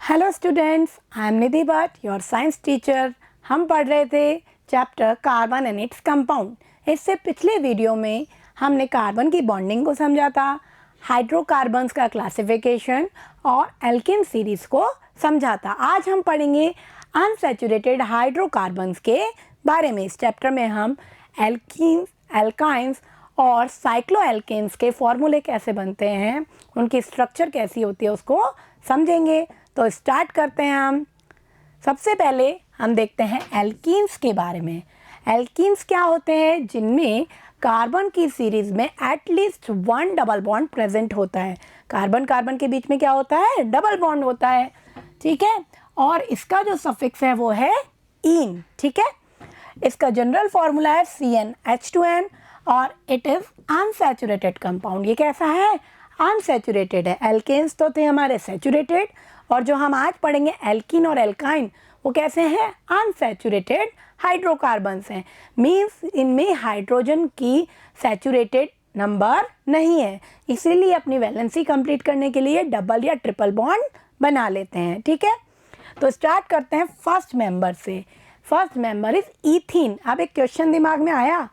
Hello students, I am Nidhi Bhatt, your science teacher. हम पढ़ रहे थे chapter carbon and its compound. इससे पिछले वीडियो में हमने कार्बन की बॉन्डिंग को समझा था, हाइड्रोकार्बन्स का क्लासिफिकेशन और एल्केन सीरीज को समझा था। आज हम पढ़ेंगे अनसैचुरेटेड हाइड्रोकार्बन्स के बारे में। इस चैप्टर में हम एल्कीन्स, एल्काइंस और साइक्लोएल्केन्स के फॉर्मूले कैसे बनते हैं, उनकी स्ट्रक्चर कैसी होती है, उसको समझेंगे। तो स्टार्ट करते हैं हम। सबसे पहले हम देखते हैं एल्कीन्स के बारे में। एल्कीन्स क्या होते हैं? जिनमें कार्बन की सीरीज में at least one double bond present होता है। कार्बन कार्बन के बीच में क्या होता है? डबल बॉन्ड होता है, ठीक है। और इसका जो सफिक्स है वो है ईन, ठीक है। इसका जनरल फॉर्मूला है CnH2n और इट इज अनसैचुरेटेड कंपाउंड। ये कैसा है? अनसैचुरेटेड है। एल्केन्स तो थे हमारे सैचुरेटेड, और जो हम आज पढ़ेंगे एल्कीन और एल्काइन, वो कैसे हैं? अनसैचुरेटेड हाइड्रोकार्बन्स हैं। मीन्स इनमें हाइड्रोजन की सैचुरेटेड नंबर नहीं है, इसीलिए अपनी वैलेंसी कंप्लीट करने के लिए डबल या ट्रिपल बॉन्ड बना लेते हैं, ठीक है। तो स्टार्ट करते हैं फर्स्ट मेंबर से। First member is ethene. अब एक क्वेश्चन दिमाग में आया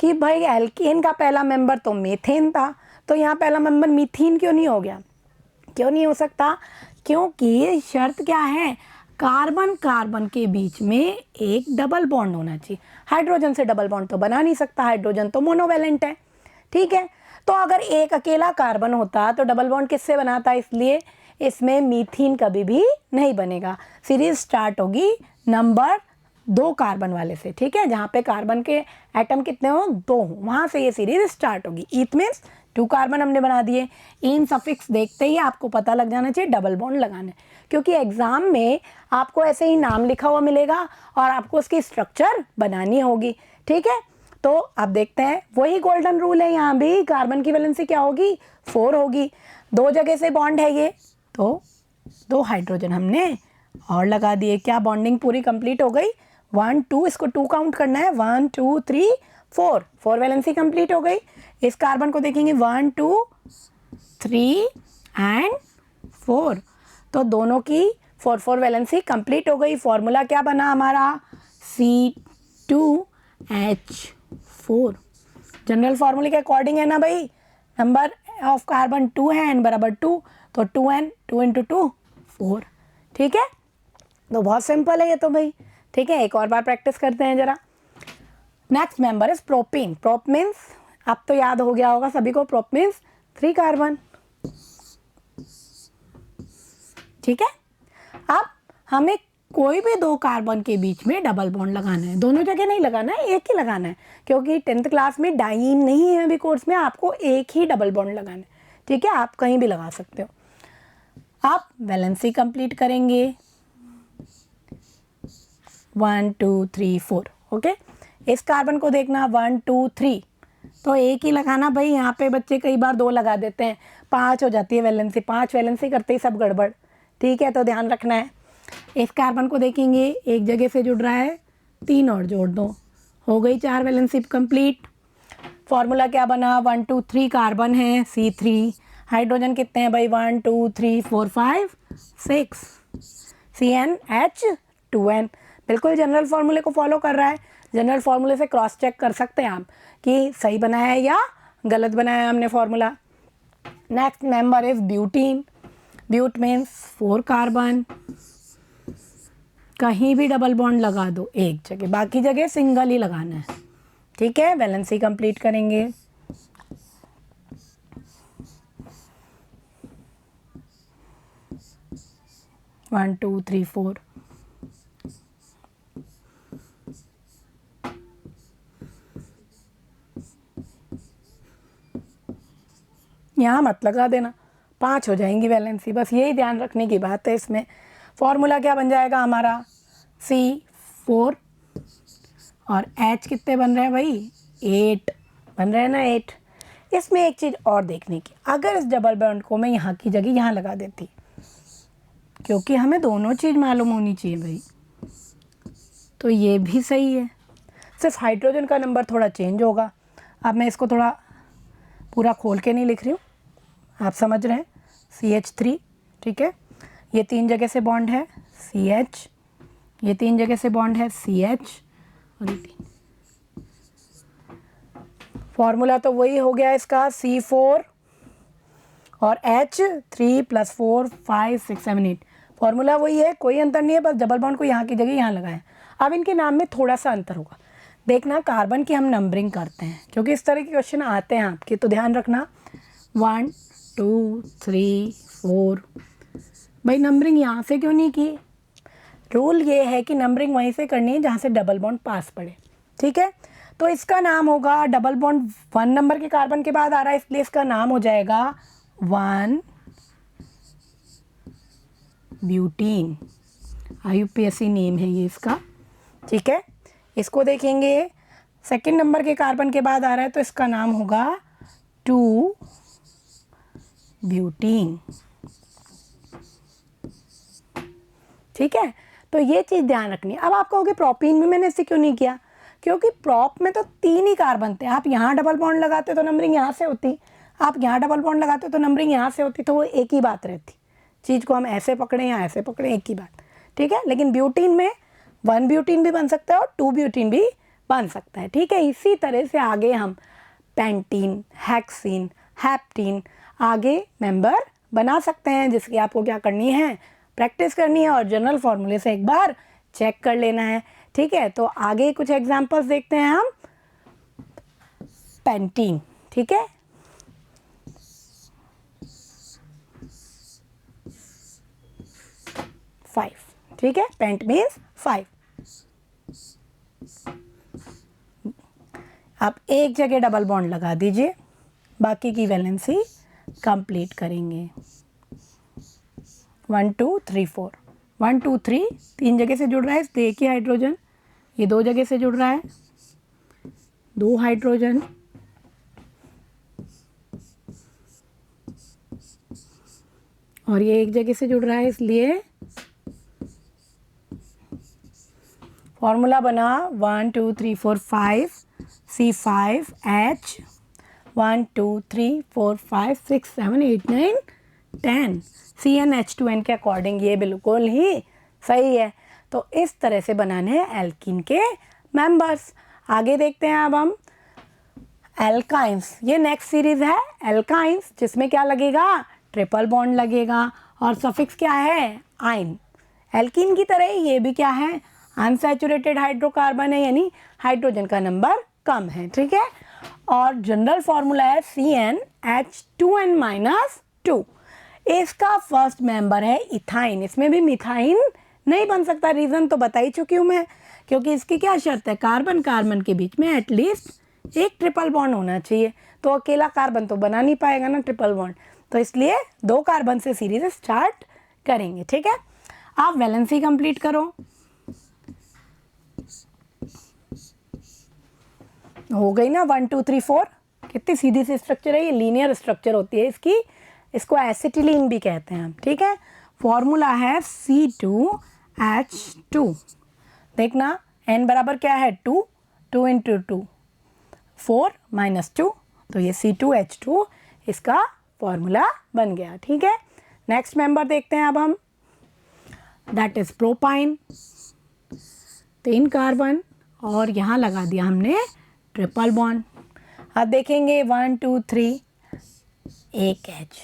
कि भाई एल्केन का पहला मेंबर तो मीथेन था, तो यहाँ पहला मेंबर मीथीन क्यों नहीं हो गया? क्यों नहीं हो सकता? क्योंकि शर्त क्या है? कार्बन कार्बन के बीच में एक डबल बॉन्ड होना चाहिए। हाइड्रोजन से डबल बॉन्ड तो बना नहीं सकता, हाइड्रोजन तो मोनोवेलेंट है, ठीक है। तो अगर एक अकेला कार्बन होता तो डबल बॉन्ड किससे बनाता? इसलिए इसमें मीथीन कभी भी नहीं बनेगा। सीरीज स्टार्ट होगी नंबर 2 कार्बन वाले से, ठीक है, जहाँ पे कार्बन के एटम कितने हो? 2 हो, वहाँ से ये सीरीज स्टार्ट होगी। ईथ मीन्स 2 कार्बन हमने बना दिए। इन सफिक्स देखते ही आपको पता लग जाना चाहिए डबल बॉन्ड लगाना है, क्योंकि एग्जाम में आपको ऐसे ही नाम लिखा हुआ मिलेगा और आपको उसकी स्ट्रक्चर बनानी होगी, ठीक है। तो अब देखते हैं, वही गोल्डन रूल है यहाँ भी। कार्बन की वैलेंसी क्या होगी? 4 होगी। 2 जगह से बॉन्ड है ये, तो 2 हाइड्रोजन हमने और लगा दिए। क्या बॉन्डिंग पूरी कंप्लीट हो गई? 1 2, इसको 2 काउंट करना है। 1 2 3 4 वैलेंसी कंप्लीट हो गई। इस कार्बन को देखेंगे 1 2 3 एंड 4, तो दोनों की 4 वैलेंसी कंप्लीट हो गई। फॉर्मूला क्या बना हमारा? C2H4। जनरल फॉर्मूले के अकॉर्डिंग है ना भाई। नंबर ऑफ कार्बन 2 है, n बराबर 2, तो 2n, 2 × 2 4, ठीक है। तो बहुत सिंपल है ये तो भाई, ठीक है। एक और बार प्रैक्टिस करते हैं जरा। Next member is propene. Prop means, अब तो याद हो गया होगा सभी को, प्रोप मीन्स 3 कार्बन, ठीक है। अब हमें कोई भी 2 कार्बन के बीच में डबल बॉन्ड लगाना है। दोनों जगह नहीं लगाना है, एक ही लगाना है, क्योंकि 10th क्लास में डाइईन नहीं है अभी कोर्स में, आपको एक ही डबल बॉन्ड लगाना है, ठीक है। आप कहीं भी लगा सकते हो। आप वैलेंसी कंप्लीट करेंगे 1 2 3 4, ओके। इस कार्बन को देखना 1 2 3, तो एक ही लगाना भाई। यहाँ पे बच्चे कई बार 2 लगा देते हैं, 5 हो जाती है वैलेंसी। 5 वैलेंसी करते ही सब गड़बड़, ठीक है, तो ध्यान रखना है। इस कार्बन को देखेंगे, एक जगह से जुड़ रहा है, 3 और जोड़ दो, हो गई 4 वैलेंसी कंप्लीट। फॉर्मूला क्या बना? 1 2 3 कार्बन है, C3। हाइड्रोजन कितने हैं भाई? 1 2 3 4 5 6, CnH2n। बिल्कुल जनरल फॉर्मूले को फॉलो कर रहा है। जनरल फॉर्मूले से क्रॉस चेक कर सकते हैं आप कि सही बनाया है या गलत बनाया है हमने formula. Next member is butene. But means 4 carbon, कहीं भी डबल बॉन्ड लगा दो एक जगह, बाकी जगह सिंगल ही लगाना है, ठीक है। वैलेंसी कंप्लीट करेंगे। वन टू थ्री 4, यहाँ मत लगा देना, 5 हो जाएंगी वैलेंसी, बस यही ध्यान रखने की बात है इसमें। फॉर्मूला क्या बन जाएगा हमारा? C4 और H कितने बन रहे हैं भाई? 8 बन रहे हैं ना, 8। इसमें एक चीज़ और देखने की, अगर इस डबल बॉन्ड को मैं यहाँ की जगह यहाँ लगा देती, क्योंकि हमें दोनों चीज़ मालूम होनी चाहिए भाई, तो ये भी सही है। सिर्फ हाइड्रोजन का नंबर थोड़ा चेंज होगा। अब मैं इसको थोड़ा पूरा खोल के नहीं लिख रही हूँ, आप समझ रहे हैं। CH3, ठीक है। ये 3 जगह से बॉन्ड है CH, ये 3 जगह से बॉन्ड है CH, और ये 3। फॉर्मूला तो वही हो गया इसका C4 और H 3 + 4 5 6 7 8। फॉर्मूला वही है, कोई अंतर नहीं है, बस डबल बॉन्ड को यहाँ की जगह यहाँ लगाएं। अब इनके नाम में थोड़ा सा अंतर होगा। देखना कार्बन की हम नंबरिंग करते हैं क्योंकि इस तरह के क्वेश्चन आते हैं आपके, तो ध्यान रखना 1 2 3 4। भाई नंबरिंग यहाँ से क्यों नहीं की? रूल ये है कि नंबरिंग वहीं से करनी है जहाँ से डबल बॉन्ड पास पड़े, ठीक है। तो इसका नाम होगा, डबल बॉन्ड 1 नंबर के कार्बन के बाद आ रहा है इसलिए इसका नाम हो जाएगा 1 ब्यूटीन। IUPAC नेम है ये इसका, ठीक है। इसको देखेंगे सेकंड नंबर के कार्बन के बाद आ रहा है तो इसका नाम होगा 2 ब्यूटीन, ठीक है। तो ये चीज़ ध्यान रखनी है। अब आप कहोगे प्रोपीन में मैंने इसे क्यों नहीं किया? क्योंकि प्रोप में तो 3 ही कार्बन थे। आप यहाँ डबल बॉन्ड लगाते तो नंबरिंग यहाँ से होती, आप यहाँ डबल बॉन्ड लगाते तो नंबरिंग यहाँ से होती, तो वो एक ही बात रहती। चीज़ को हम ऐसे पकड़ें या ऐसे पकड़ें, एक ही बात, ठीक है। लेकिन ब्यूटीन में 1 ब्यूटीन भी बन सकता है और 2 ब्यूटीन भी बन सकता है, ठीक है। इसी तरह से आगे हम पेंटीन, हेक्सीन, हैप्टीन आगे मेंबर बना सकते हैं, जिसकी आपको क्या करनी है, प्रैक्टिस करनी है और जनरल फॉर्मूले से एक बार चेक कर लेना है, ठीक है। तो आगे कुछ एग्जांपल्स देखते हैं हम। पेंटीन, ठीक है, फाइव, ठीक है, पेंट मीन्स 5। आप एक जगह डबल बॉन्ड लगा दीजिए, बाकी की वैलेंसी कंप्लीट करेंगे। 1 2 3 4, 1 2 3 3 जगह से जुड़ रहा है इसलिए एक ही हाइड्रोजन, ये 2 जगह से जुड़ रहा है 2 हाइड्रोजन, और ये एक जगह से जुड़ रहा है इसलिए फॉर्मूला बना 1 2 3 4 5 C5H 1 2 3 4 5 6 7 8 9 10 CnH2n के अकॉर्डिंग ये बिल्कुल ही सही है। तो इस तरह से बनाने हैं एल्कीन के मेंबर्स। आगे देखते हैं अब हम एल्काइंस। ये नेक्स्ट सीरीज है एल्काइंस, जिसमें क्या लगेगा, ट्रिपल बॉन्ड लगेगा और सफिक्स क्या है, आइन। एल्कीन की तरह ये भी क्या है, अनसैचुरेटेड हाइड्रोकार्बन है, यानी हाइड्रोजन का नंबर कम है, ठीक है। और जनरल फॉर्मूला है CnH2n-2। इसका फर्स्ट मेंबर है इथाइन। इसमें भी मिथाइन नहीं बन सकता, रीज़न तो बता ही चुकी हूँ मैं, क्योंकि इसकी क्या शर्त है, कार्बन कार्बन के बीच में एटलीस्ट एक ट्रिपल बॉन्ड होना चाहिए। तो अकेला कार्बन तो बना नहीं पाएगा ना ट्रिपल बॉन्ड, तो इसलिए 2 कार्बन से सीरीज स्टार्ट करेंगे, ठीक है। आप वैलेंसी कंप्लीट करो। हो गई ना 1 2 3 4। कितनी सीधी सी स्ट्रक्चर है, ये लीनियर स्ट्रक्चर होती है इसकी, इसको एसिटिलीन भी कहते हैं हम, ठीक है। फॉर्मूला है C2H2। देखना n बराबर क्या है 2, 2 × 2 4 - 2, तो ये C2H2 इसका फॉर्मूला बन गया, ठीक है। नेक्स्ट मेंबर देखते हैं अब हम, दैट इज प्रोपाइन। 3 कार्बन और यहाँ लगा दिया हमने ट्रिपल बॉन्ड। अब देखेंगे 1 2 3 एक H,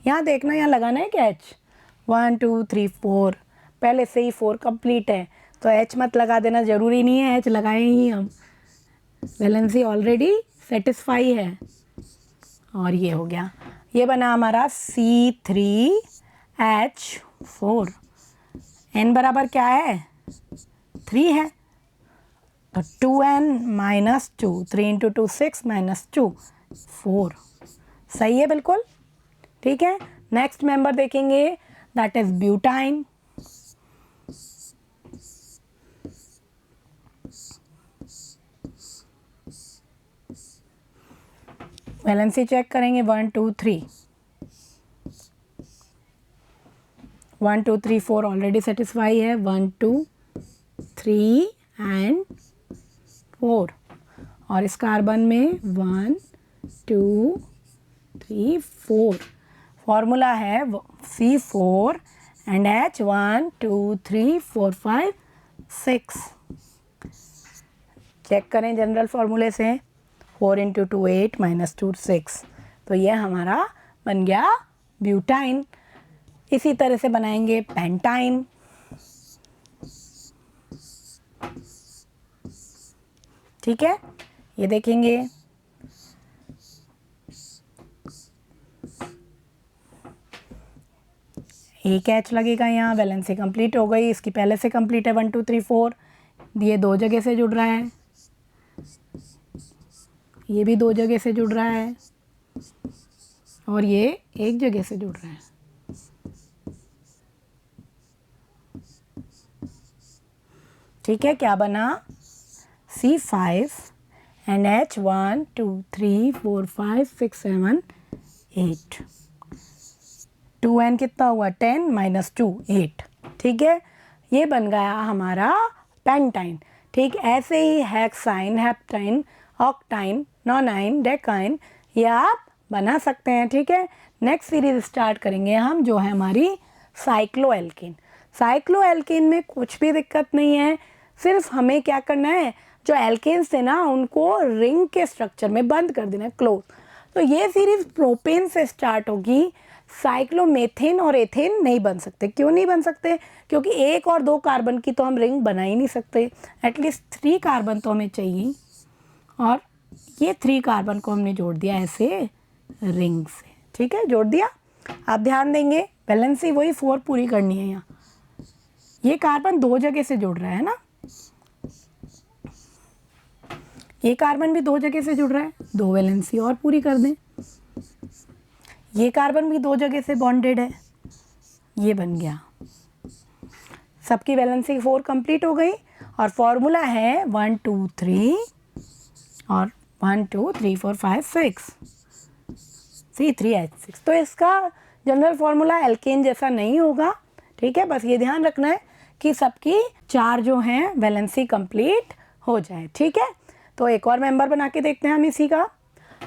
यहाँ देखना यहाँ लगाना है क्या H, 1 2 3 4, पहले से ही 4 कंप्लीट है तो H मत लगा देना, ज़रूरी नहीं है H लगाए ही हम, वैलेंसी ऑलरेडी सेटिस्फाई है। और ये हो गया, ये बना हमारा C3H4। n बराबर क्या है 3 है, तो 2n - 2, 3 × 2 6 - 2 4, सही है बिल्कुल, ठीक है। नेक्स्ट मेंबर देखेंगे, that is butyne. Valency check करेंगे 1 2 3, 1 2 3 4 ऑलरेडी सेटिस्फाई है, 1 2 3 एंड 4, और इस कार्बन में 1 2 3 4। फॉर्मूला है C4 and H 1 2 3 4 5 6। चेक करें जनरल फार्मूले से, 4 × 2 8 -2 6। तो ये हमारा बन गया ब्यूटाइन। इसी तरह से बनाएंगे पेंटाइन। ठीक है, ये देखेंगे। एक H लगेगा यहाँ, वैलेंसी कंप्लीट हो गई। इसकी पहले से कंप्लीट है 1 2 3 4। ये 2 जगह से जुड़ रहा है, ये भी 2 जगह से जुड़ रहा है, और ये 1 जगह से जुड़ रहा है। ठीक है, क्या बना? C5 and H 1 2 3 4 5 6 7 8। 2N कितना हुआ? 10 - 2 8। ठीक है, ये बन गया हमारा पेंटाइन। ठीक, ऐसे ही हेक्साइन, हेप्टाइन, ऑक्टाइन, नोनाइन, डेकाइन ये आप बना सकते हैं। ठीक है, नेक्स्ट सीरीज स्टार्ट करेंगे हम, जो है हमारी साइक्लोएल्केन। साइक्लोएल्केन में कुछ भी दिक्कत नहीं है, सिर्फ हमें क्या करना है, जो एल्केन्स थे ना उनको रिंग के स्ट्रक्चर में बंद कर देना है, क्लोज। तो ये सीरीज प्रोपेन से स्टार्ट होगी। साइक्लोमेथेन और एथेन नहीं बन सकते। क्यों नहीं बन सकते? क्योंकि 1 और 2 कार्बन की तो हम रिंग बना ही नहीं सकते, एटलीस्ट 3 कार्बन तो हमें चाहिए। और ये 3 कार्बन को हमने जोड़ दिया ऐसे रिंग से। ठीक है, जोड़ दिया। आप ध्यान देंगे, वैलेंसी वही 4 पूरी करनी है यहाँ। ये कार्बन 2 जगह से जुड़ रहा है ना, ये कार्बन भी 2 जगह से जुड़ रहा है, 2 वैलेंसी और पूरी कर दें। ये कार्बन भी 2 जगह से बॉन्डेड है, ये बन गया। सबकी वैलेंसी 4 कंप्लीट हो गई। और फॉर्मूला है 1 2 3 और 1 2 3 4 5 6 C3H6। तो इसका जनरल फार्मूला एल्केन जैसा नहीं होगा। ठीक है, बस ये ध्यान रखना है कि सबकी 4 जो हैं वैलेंसी कंप्लीट हो जाए। ठीक है, तो एक और मेंबर बना के देखते हैं हम इसी का,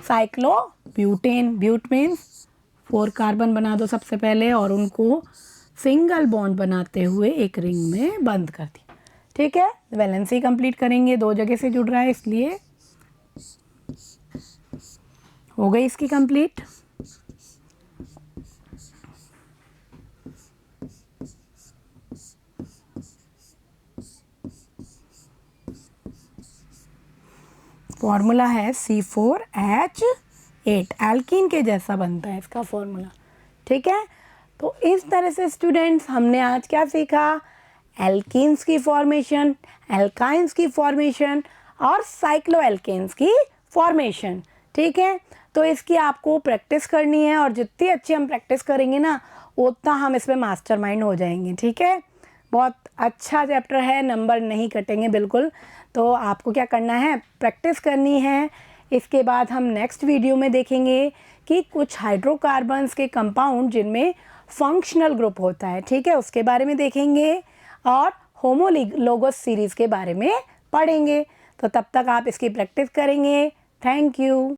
cyclobutane. But means 4 carbon बना दो सबसे पहले, और उनको सिंगल बॉन्ड बनाते हुए एक रिंग में बंद कर दी। ठीक है, वैलेंसी कंप्लीट करेंगे, 2 जगह से जुड़ रहा है इसलिए हो गई इसकी कंप्लीट। फॉर्मूला है C4H8, एल्कीन के जैसा बनता है इसका फॉर्मूला। ठीक है, तो इस तरह से स्टूडेंट्स हमने आज क्या सीखा? एल्कीन्स की फॉर्मेशन, एल्काइंस की फॉर्मेशन और साइक्लोएल्केन्स की फॉर्मेशन। ठीक है, तो इसकी आपको प्रैक्टिस करनी है, और जितनी अच्छी हम प्रैक्टिस करेंगे ना उतना हम इसमें मास्टरमाइंड हो जाएंगे। ठीक है, बहुत अच्छा चैप्टर है, नंबर नहीं कटेंगे बिल्कुल। तो आपको क्या करना है? प्रैक्टिस करनी है। इसके बाद हम नेक्स्ट वीडियो में देखेंगे कि कुछ हाइड्रोकार्बन्स के कंपाउंड जिनमें फंक्शनल ग्रुप होता है, ठीक है, उसके बारे में देखेंगे, और होमोलोगस सीरीज़ के बारे में पढ़ेंगे। तो तब तक आप इसकी प्रैक्टिस करेंगे। Thank you.